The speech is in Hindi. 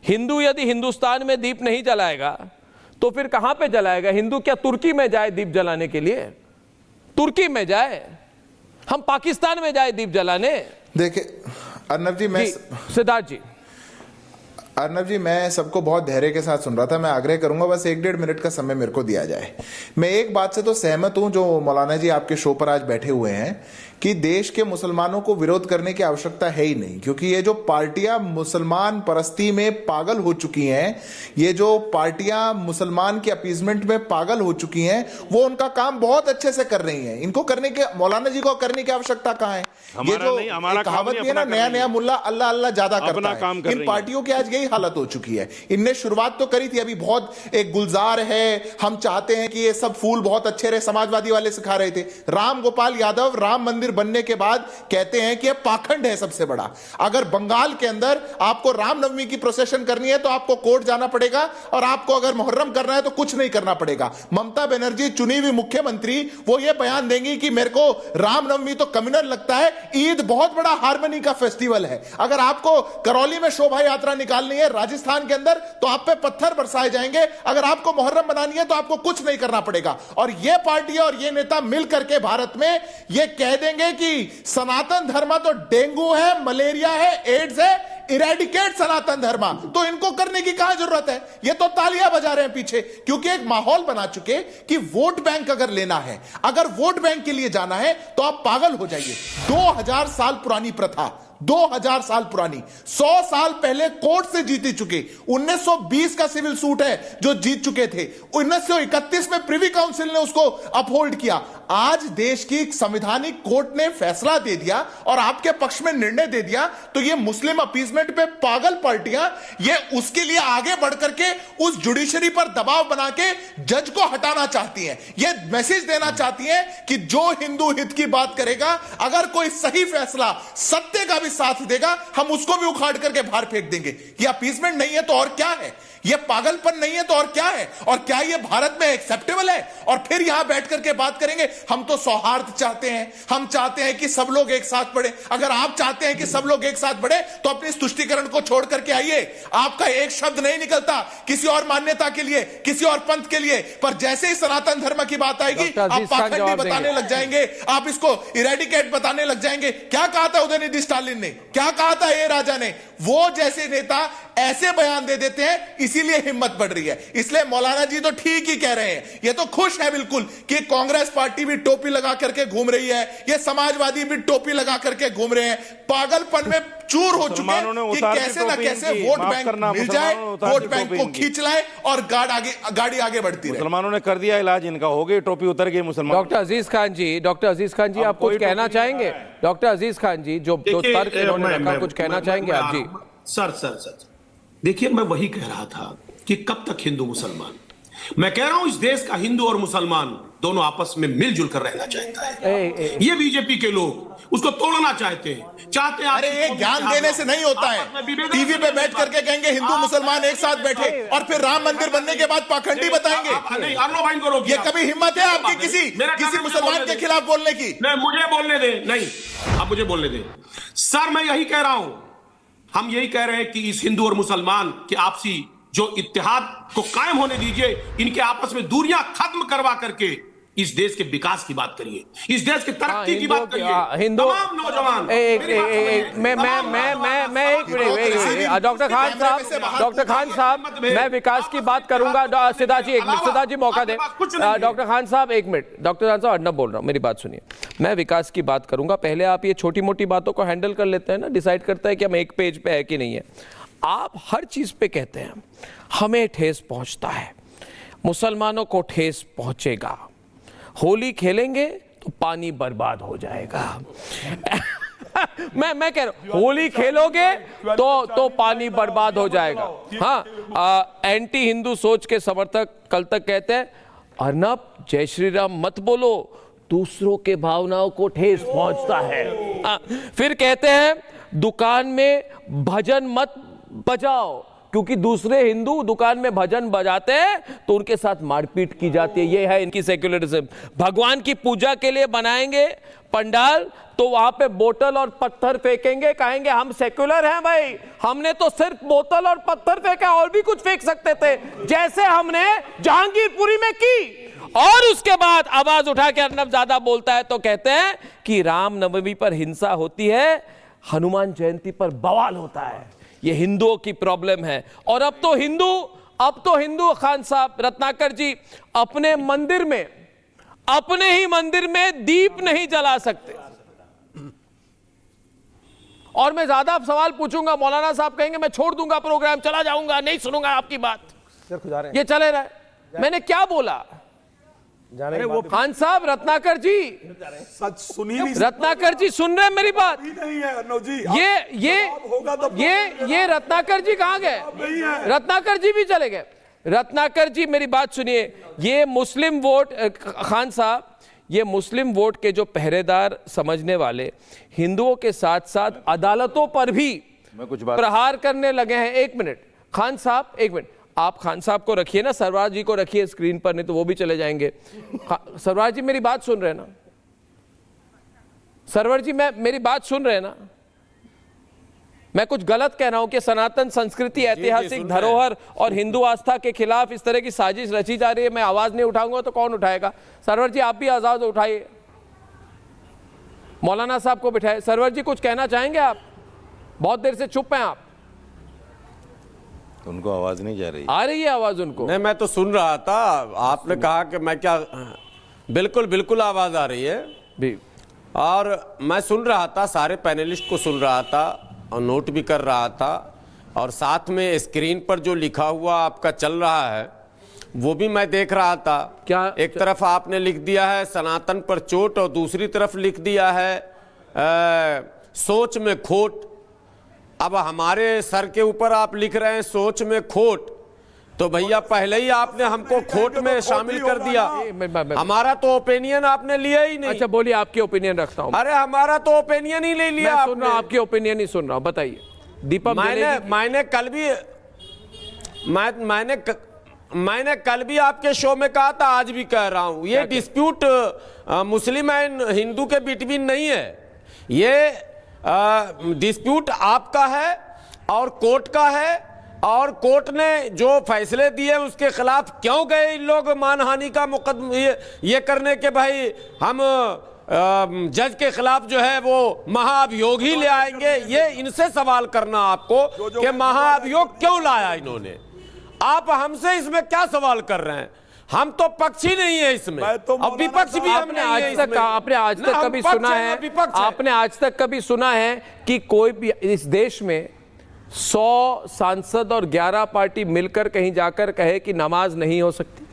हिंदू यदि हिंदुस्तान में दीप नहीं जलाएगा तो फिर कहां पे जलाएगा? हिंदू क्या तुर्की में जाए दीप जलाने के लिए? तुर्की में जाए? हम पाकिस्तान में जाए दीप जलाने? देखिए अर्नब जी, मैं सिद्धार्थ जी, अर्नब जी, मैं सबको बहुत धैर्य के साथ सुन रहा था। मैं आग्रह करूंगा बस 1-1.5 मिनट का समय मेरे को दिया जाए। मैं एक बात से तो सहमत हूं जो मौलाना जी आपके शो पर आज बैठे हुए हैं कि देश के मुसलमानों को विरोध करने की आवश्यकता है ही नहीं, क्योंकि ये जो पार्टियां मुसलमान परस्ती में पागल हो चुकी हैं, ये जो पार्टियां मुसलमान के अपीजमेंट में पागल हो चुकी हैं, वो उनका काम बहुत अच्छे से कर रही हैं। इनको करने के, मौलाना जी को करने की आवश्यकता कहां है? ये जो कहावत है ना, नया नया मुल्ला अल्लाह अल्लाह ज्यादा करता है, इन पार्टियों की आज यही हालत हो चुकी है। इनने शुरुआत तो करी थी, अभी बहुत एक गुलजार है, हम चाहते हैं कि ये सब फूल बहुत अच्छे रहे, समाजवादी वाले सिखा रहे थे। राम गोपाल यादव राम मंदिर बनने के बाद कहते हैं कि यह पाखंड है सबसे बड़ा। अगर बंगाल के अंदर आपको रामनवमी की प्रोसेशन करनी है तो आपको कोर्ट जाना पड़ेगा, और आपको अगर मुहर्रम करना है तो कुछ नहीं करना पड़ेगा। ममता बनर्जी चुनी हुई मुख्यमंत्री, वो ये बयान देंगी कि मेरे को रामनवमी तो कम्युनल लगता है, ईद बहुत बड़ा हार्मनी का फेस्टिवल है। अगर आपको करौली में शोभा यात्रा निकालनी है राजस्थान के अंदर तो आप पे पत्थर बरसाए जाएंगे। अगर आपको मुहर्रम बनानी है तो आपको कुछ नहीं करना पड़ेगा। और ये पार्टी और ये नेता मिलकर के भारत में ये कह देंगे कि सनातन धर्म तो डेंगू है, मलेरिया है, एड्स है, इरेडिकेट सनातन धर्म, तो इनको करने की कहां जरूरत है? ये तो तालियां बजा रहे हैं पीछे, क्योंकि एक माहौल बना चुके कि वोट बैंक अगर लेना है, अगर वोट बैंक के लिए जाना है तो आप पागल हो जाइए। 2000 साल पुरानी प्रथा, 2000 साल पुरानी, 100 साल पहले कोर्ट से जीती चुके, 1920 का सिविल सूट है जो जीत चुके थे, 1931 में प्रिवी काउंसिल ने उसको अपहोल्ड किया। आज देश की संवैधानिक कोर्ट ने फैसला दे दिया और आपके पक्ष में निर्णय दे दिया, तो ये मुस्लिम अपीजमेंट पे पागल पार्टियां ये उसके लिए आगे बढ़कर के उस जुडिशरी पर दबाव बना के जज को हटाना चाहती हैं। ये मैसेज देना चाहती हैं कि जो हिंदू हित की बात करेगा, अगर कोई सही फैसला सत्य का भी साथ देगा, हम उसको भी उखाड़ करके बाहर फेंक देंगे। ये अपीजमेंट नहीं है तो और क्या है? ये पागलपन नहीं है तो और क्या है? और क्या ये भारत में एक्सेप्टेबल है? और फिर यहां बैठ करके बात करेंगे हम तो सौहार्द चाहते हैं, हम चाहते हैं कि सब लोग एक साथ बढ़े। अगर आप चाहते हैं कि सब लोग एक साथ बढ़े तो अपने तुष्टीकरण को छोड़ करके आइए। आपका एक शब्द नहीं निकलता किसी और मान्यता के लिए, किसी और पंथ के लिए, पर जैसे ही सनातन धर्म की बात आएगी आप पाखंडी बताने लग जाएंगे, आप इसको इरेडिकेट बताने लग जाएंगे। क्या कहा था उदयनिधि स्टालिन ने, क्या कहा था ए राजा ने? वो जैसे नेता ऐसे बयान दे देते हैं, इसीलिए हिम्मत बढ़ रही है। इसलिए मौलाना जी तो ठीक ही कह रहे हैं, ये तो खुश है बिल्कुल कि कांग्रेस पार्टी भी टोपी लगा करके घूम रही है, ये समाजवादी भी टोपी लगा करके घूम रहे हैं। पागलपन में चूर हो चुके हैं कि कैसे ना कैसे वोट बैंक मिल जाए, वोट बैंक को खींच लाए और गाड़ी आगे बढ़ती रहे। मुसलमानों ने कर दिया इलाज इनका, हो गई टोपी उतर गई मुसलमान। डॉक्टर अजीज खान जी आप कुछ कहना चाहेंगे? डॉक्टर अजीज खान जी जो तर्क इन्होंने रखा, कुछ कहना चाहेंगे आप जी? सर देखिए, मैं वही कह रहा था कि कब तक हिंदू मुसलमान। मैं कह रहा हूं इस देश का हिंदू और मुसलमान दोनों आपस में मिलजुल कर रहना चाहता है। ये बीजेपी के लोग उसको तोड़ना चाहते हैं। अरे ये ज्ञान देने से नहीं होता है। टीवी पे बैठ करके कहेंगे हिंदू मुसलमान एक साथ बैठे और फिर राम मंदिर बनने के बाद पाखंडी बताएंगे। ये कभी हिम्मत है आपकी किसी मुसलमान के खिलाफ बोलने की? नहीं, मुझे बोलने दे। नहीं, आप मुझे बोलने दे सर। मैं यही कह रहा हूं, हम यही कह रहे हैं कि इस हिंदू और मुसलमान के आपसी जो इत्तेहाद को कायम होने दीजिए, इनके आपस में दूरियां खत्म करवा करके इस देश के विकास की बात करिए, इस देश की तरक्की की बात करिए। हिंदू तमाम नौजवान डॉक्टर खान साहब मैं विकास की बात करूंगा। सिद्धार्थ जी एक मिनट, सिद्धार्थ जी मौका दें। डॉक्टर खान साहब एक मिनट, डॉक्टर खान साहब अर्नब बोल रहा हूं, मेरी बात सुनिए। मैं विकास की बात करूंगा, पहले आप ये छोटी मोटी बातों को हैंडल कर लेते हैं ना, डिसाइड करता है कि हम एक पेज पे है कि नहीं है। आप हर चीज पे कहते हैं हमें ठेस पहुंचता है, मुसलमानों को ठेस पहुंचेगा, होली खेलेंगे तो पानी बर्बाद हो जाएगा। मैं कह रहा हूं होली खेलोगे तो पानी बर्बाद हो जाएगा। हाँ, एंटी हिंदू सोच के समर्थक कल तक कहते हैं अर्नब जय श्री राम मत बोलो, दूसरों के भावनाओं को ठेस पहुंचता है। फिर कहते हैं दुकान में भजन मत बजाओ, क्योंकि दूसरे हिंदू दुकान में भजन बजाते हैं तो उनके साथ मारपीट की जाती है। ये है इनकी सेक्युलरिज्म। भगवान की पूजा के लिए बनाएंगे पंडाल तो वहां पे बोतल और पत्थर फेंकेंगे, कहेंगे हम सेक्युलर हैं भाई, हमने तो सिर्फ बोतल और पत्थर फेंका, और भी कुछ फेंक सकते थे, जैसे हमने जहांगीरपुरी में की। और उसके बाद आवाज उठा के अर्नब ज्यादा बोलता है तो कहते हैं कि रामनवमी पर हिंसा होती है, हनुमान जयंती पर बवाल होता है। ये हिंदुओं की प्रॉब्लम है। और अब तो हिंदू खान साहब, रत्नाकर जी, अपने ही मंदिर में दीप नहीं जला सकते। और मैं ज्यादा सवाल पूछूंगा, मौलाना साहब कहेंगे मैं छोड़ दूंगा प्रोग्राम, चला जाऊंगा, नहीं सुनूंगा आपकी बात। ये चले रहे। मैंने क्या बोला? अरे वो खान साहब, रत्नाकर जी, सच सुनी नहीं, रत्नाकर जी सुन रहे हैं मेरी बात? नहीं है अर्नब जी। ये रत्नाकर जी कहां गए? रत्नाकर जी भी चले गए। रत्नाकर जी मेरी बात सुनिए। ये मुस्लिम वोट, खान साहब, ये मुस्लिम वोट के जो पहरेदार समझने वाले हिंदुओं के साथ साथ अदालतों पर भी प्रहार करने लगे हैं। एक मिनट खान साहब, एक मिनट, आप खान साहब को रखिए ना, सरवाज जी को रखिए स्क्रीन पर, नहीं तो वो भी चले जाएंगे। सरवाज जी मेरी बात सुन रहे हैं ना? सरवर जी मेरी बात सुन रहे हैं ना? मैं कुछ गलत कह रहा हूं कि सनातन संस्कृति, ऐतिहासिक धरोहर और हिंदू आस्था के खिलाफ इस तरह की साजिश रची जा रही है? मैं आवाज नहीं उठाऊंगा तो कौन उठाएगा? सरवर जी आप भी आवाज उठाइए, मौलाना साहब को बिठाए। सरवर जी कुछ कहना चाहेंगे आप? बहुत देर से चुप हैं आप। उनको आवाज नहीं जा रही? आ रही है आवाज उनको। नहीं, मैं तो सुन रहा था, आपने कहा कि मैं क्या, बिल्कुल बिल्कुल आवाज आ रही है भी। और मैं सुन रहा था, सारे पैनलिस्ट को सुन रहा था और नोट भी कर रहा था, और साथ में स्क्रीन पर जो लिखा हुआ आपका चल रहा है वो भी मैं देख रहा था। क्या एक तरफ आपने लिख दिया है सनातन पर चोट और दूसरी तरफ लिख दिया है सोच में खोट। अब हमारे सर के ऊपर आप लिख रहे हैं सोच में खोट, तो भैया पहले ही आपने हमको खोट में शामिल कर दिया। हमारा तो ओपिनियन आपने लिया ही नहीं। अच्छा बोलिए, आपकी ओपिनियन रखता हूं। अरे हमारा तो ओपिनियन ही ले लिया। मैं सुन रहा हूं, आपकी ओपिनियन ही सुन रहा हूं, बताइए। दीपक मैंने कल भी आपके शो में कहा था, आज भी कह रहा हूं, ये डिस्प्यूट मुस्लिम एंड हिंदू के बिटवीन नहीं है, ये डिस्प्यूट आपका है और कोर्ट का है। और कोर्ट ने जो फैसले दिए उसके खिलाफ क्यों गए इन लोग मानहानि का मुकदमा ये करने के, भाई हम जज के खिलाफ जो है वो महाअभियोग ही ले आएंगे। ये इनसे सवाल करना आपको कि महाअभियोग क्यों लाया इन्होंने। आप हमसे इसमें क्या सवाल कर रहे हैं? हम तो पक्ष ही नहीं है इसमें, अब विपक्ष भी हम नहीं है इसमें। आपने आज तक कभी सुना है, आपने आज तक कभी सुना है कि कोई भी इस देश में 100 सांसद और 11 पार्टी मिलकर कहीं जाकर कहे कि नमाज नहीं हो सकती?